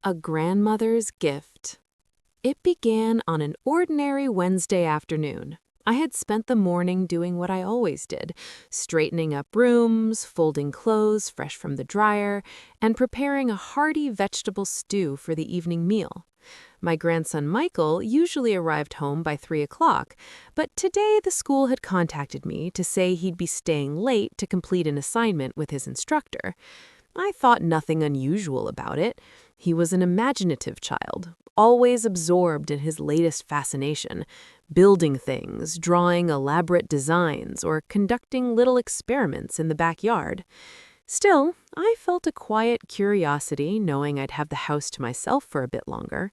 A grandmother's gift. It began on an ordinary Wednesday afternoon. I had spent the morning doing what I always did, straightening up rooms, folding clothes fresh from the dryer, and preparing a hearty vegetable stew for the evening meal. My grandson Michael usually arrived home by 3 o'clock, but today the school had contacted me to say he'd be staying late to complete an assignment with his instructor. I thought nothing unusual about it. He was an imaginative child, always absorbed in his latest fascination, building things, drawing elaborate designs, or conducting little experiments in the backyard. Still, I felt a quiet curiosity knowing I'd have the house to myself for a bit longer.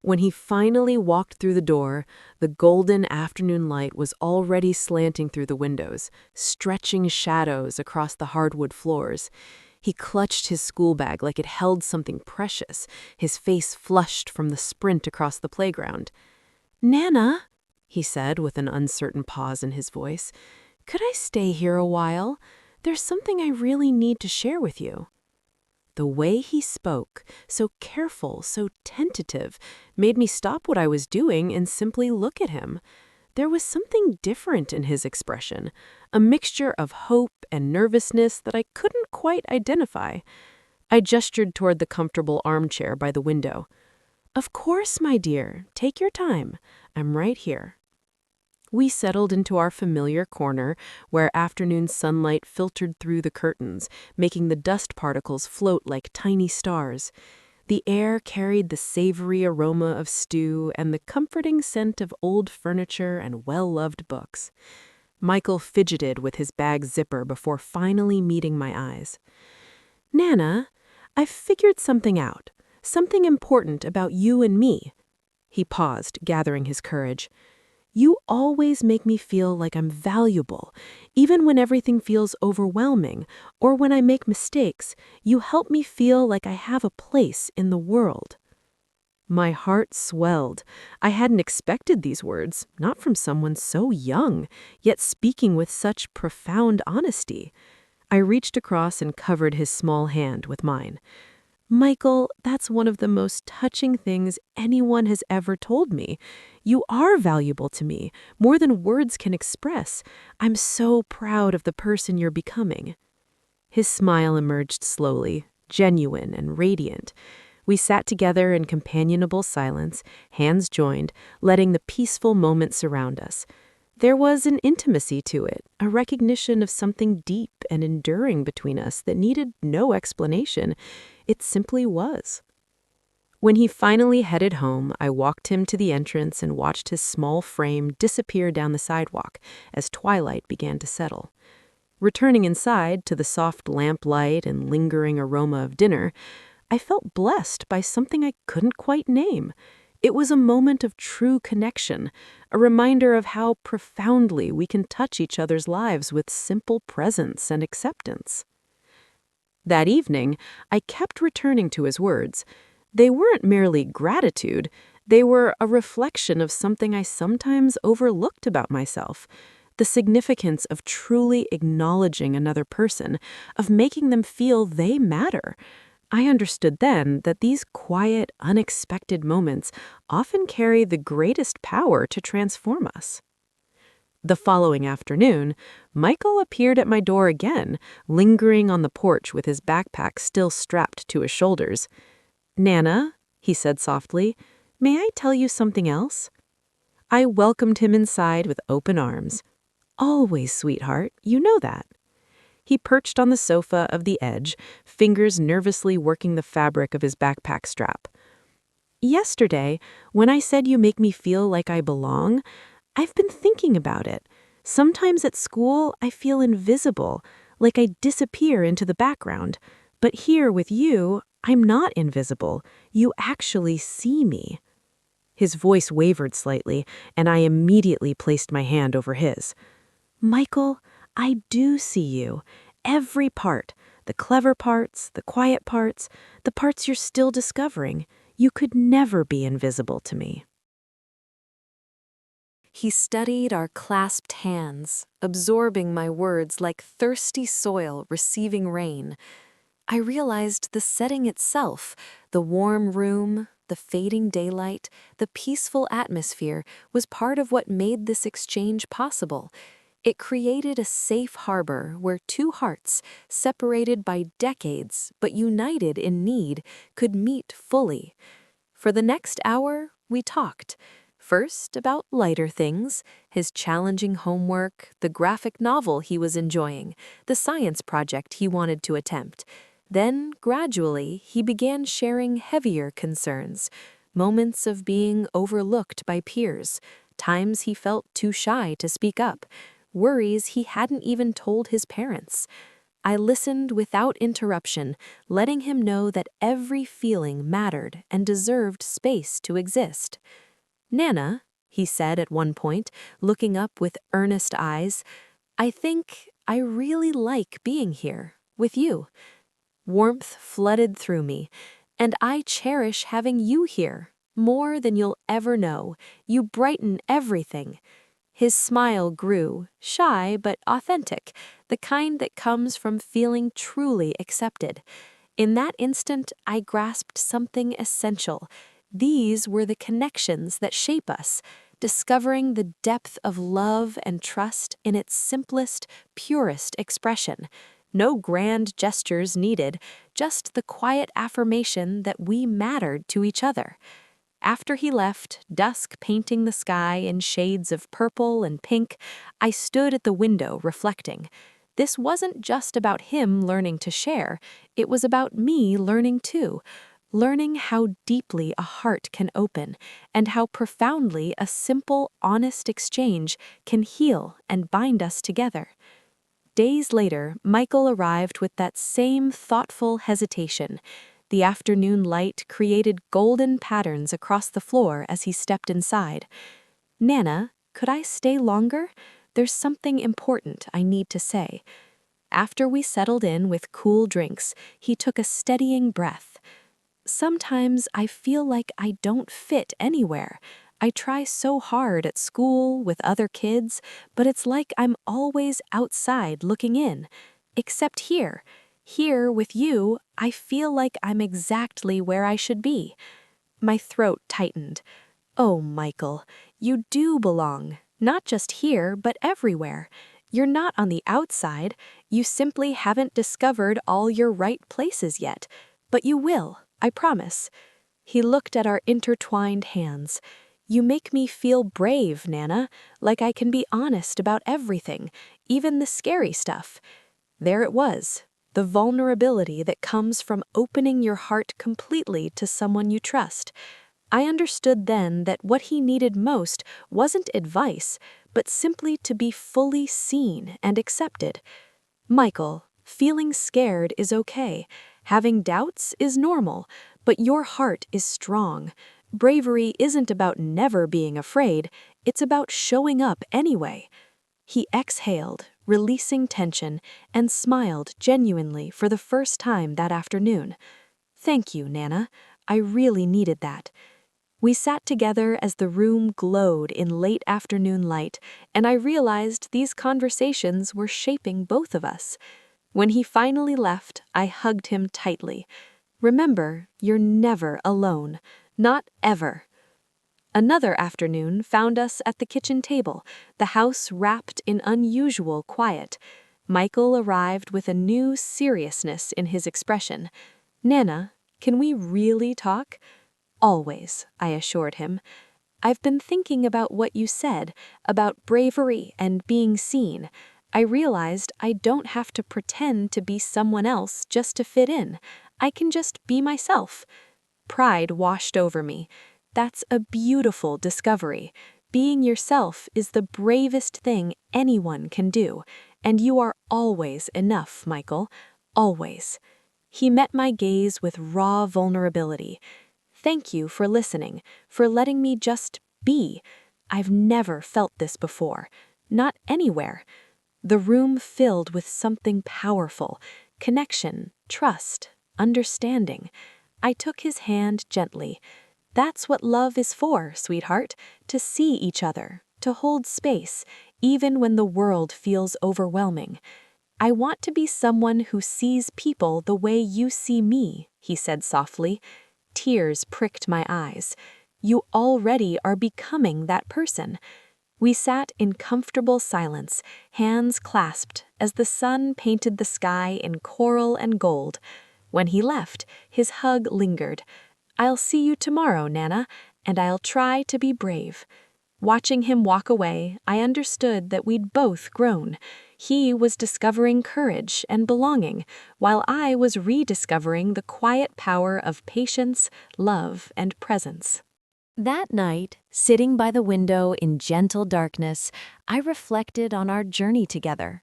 When he finally walked through the door, the golden afternoon light was already slanting through the windows, stretching shadows across the hardwood floors. He clutched his school bag like it held something precious, his face flushed from the sprint across the playground. "Nana," he said with an uncertain pause in his voice, "could I stay here a while? There's something I really need to share with you." The way he spoke, so careful, so tentative, made me stop what I was doing and simply look at him. There was something different in his expression, a mixture of hope and nervousness that I couldn't quite identify. I gestured toward the comfortable armchair by the window. "Of course, my dear. Take your time. I'm right here." We settled into our familiar corner, where afternoon sunlight filtered through the curtains, making the dust particles float like tiny stars. The air carried the savory aroma of stew and the comforting scent of old furniture and well-loved books. Michael fidgeted with his bag zipper before finally meeting my eyes. "Nana, I've figured something out, something important about you and me." He paused, gathering his courage. "You always make me feel like I'm valuable. Even when everything feels overwhelming, or when I make mistakes, you help me feel like I have a place in the world." My heart swelled. I hadn't expected these words, not from someone so young, yet speaking with such profound honesty. I reached across and covered his small hand with mine. "Michael, that's one of the most touching things anyone has ever told me. You are valuable to me, more than words can express. I'm so proud of the person you're becoming." His smile emerged slowly, genuine and radiant. We sat together in companionable silence, hands joined, letting the peaceful moment surround us. There was an intimacy to it, a recognition of something deep and enduring between us that needed no explanation. It simply was. When he finally headed home, I walked him to the entrance and watched his small frame disappear down the sidewalk as twilight began to settle. Returning inside to the soft lamplight and lingering aroma of dinner, I felt blessed by something I couldn't quite name. It was a moment of true connection, a reminder of how profoundly we can touch each other's lives with simple presence and acceptance. That evening, I kept returning to his words. They weren't merely gratitude, they were a reflection of something I sometimes overlooked about myself: the significance of truly acknowledging another person, of making them feel they matter. I understood then that these quiet, unexpected moments often carry the greatest power to transform us. The following afternoon, Michael appeared at my door again, lingering on the porch with his backpack still strapped to his shoulders. "Nana," he said softly, "may I tell you something else?" I welcomed him inside with open arms. "Always, sweetheart, you know that." He perched on the sofa of the edge, fingers nervously working the fabric of his backpack strap. "Yesterday, when I said you make me feel like I belong, I've been thinking about it. Sometimes at school, I feel invisible, like I disappear into the background. But here with you, I'm not invisible. You actually see me." His voice wavered slightly, and I immediately placed my hand over his. "Michael, I do see you. Every part. The clever parts, the quiet parts, the parts you're still discovering. You could never be invisible to me." He studied our clasped hands, absorbing my words like thirsty soil receiving rain. I realized the setting itself, the warm room, the fading daylight, the peaceful atmosphere was part of what made this exchange possible. It created a safe harbor where two hearts, separated by decades but united in need, could meet fully. For the next hour, we talked. First, about lighter things, his challenging homework, the graphic novel he was enjoying, the science project he wanted to attempt. Then, gradually, he began sharing heavier concerns, moments of being overlooked by peers, times he felt too shy to speak up, worries he hadn't even told his parents. I listened without interruption, letting him know that every feeling mattered and deserved space to exist. "Nana," he said at one point, looking up with earnest eyes, "I think I really like being here, with you." Warmth flooded through me, and I cherish having you here, more than you'll ever know. You brighten everything. His smile grew, shy but authentic, the kind that comes from feeling truly accepted. In that instant, I grasped something essential. These were the connections that shape us, discovering the depth of love and trust in its simplest, purest expression. No grand gestures needed, just the quiet affirmation that we mattered to each other. After he left, dusk painting the sky in shades of purple and pink, I stood at the window reflecting. This wasn't just about him learning to share, it was about me learning too. Learning how deeply a heart can open, and how profoundly a simple, honest exchange can heal and bind us together. Days later, Michael arrived with that same thoughtful hesitation. The afternoon light created golden patterns across the floor as he stepped inside. "Nana, could I stay longer? There's something important I need to say." After we settled in with cool drinks, he took a steadying breath. "Sometimes I feel like I don't fit anywhere. I try so hard at school, with other kids, but it's like I'm always outside looking in. Except here. Here, with you, I feel like I'm exactly where I should be." My throat tightened. "Oh, Michael, you do belong, not just here, but everywhere. You're not on the outside. You simply haven't discovered all your right places yet. But you will, I promise." He looked at our intertwined hands. "You make me feel brave, Nana, like I can be honest about everything, even the scary stuff." There it was, the vulnerability that comes from opening your heart completely to someone you trust. I understood then that what he needed most wasn't advice, but simply to be fully seen and accepted. "Michael, feeling scared is okay. Having doubts is normal, but your heart is strong. Bravery isn't about never being afraid, it's about showing up anyway." He exhaled, releasing tension, and smiled genuinely for the first time that afternoon. "Thank you, Nana. I really needed that." We sat together as the room glowed in late afternoon light, and I realized these conversations were shaping both of us. When he finally left, I hugged him tightly. "Remember, you're never alone. Not ever." Another afternoon found us at the kitchen table, the house wrapped in unusual quiet. Michael arrived with a new seriousness in his expression. "Nana, can we really talk?" "Always," I assured him. "I've been thinking about what you said, about bravery and being seen. I realized I don't have to pretend to be someone else just to fit in. I can just be myself." Pride washed over me. That's a beautiful discovery. Being yourself is the bravest thing anyone can do, and you are always enough, Michael. Always. He met my gaze with raw vulnerability. "Thank you for listening, for letting me just be. I've never felt this before. Not anywhere." The room filled with something powerful, connection, trust, understanding. I took his hand gently. "That's what love is for, sweetheart, to see each other, to hold space, even when the world feels overwhelming." "I want to be someone who sees people the way you see me," he said softly. Tears pricked my eyes. "You already are becoming that person." We sat in comfortable silence, hands clasped, as the sun painted the sky in coral and gold. When he left, his hug lingered. "I'll see you tomorrow, Nana, and I'll try to be brave." Watching him walk away, I understood that we'd both grown. He was discovering courage and belonging, while I was rediscovering the quiet power of patience, love, and presence. That night, sitting by the window in gentle darkness, I reflected on our journey together.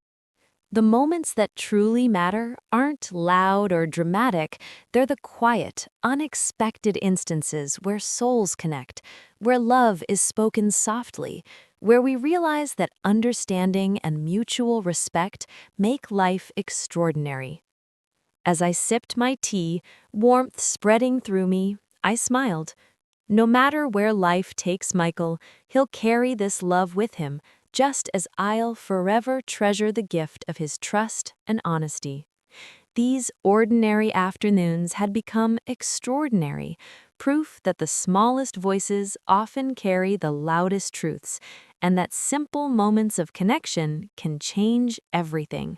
The moments that truly matter aren't loud or dramatic, they're the quiet, unexpected instances where souls connect, where love is spoken softly, where we realize that understanding and mutual respect make life extraordinary. As I sipped my tea, warmth spreading through me, I smiled. No matter where life takes Michael, he'll carry this love with him, just as I'll forever treasure the gift of his trust and honesty. These ordinary afternoons had become extraordinary, proof that the smallest voices often carry the loudest truths, and that simple moments of connection can change everything.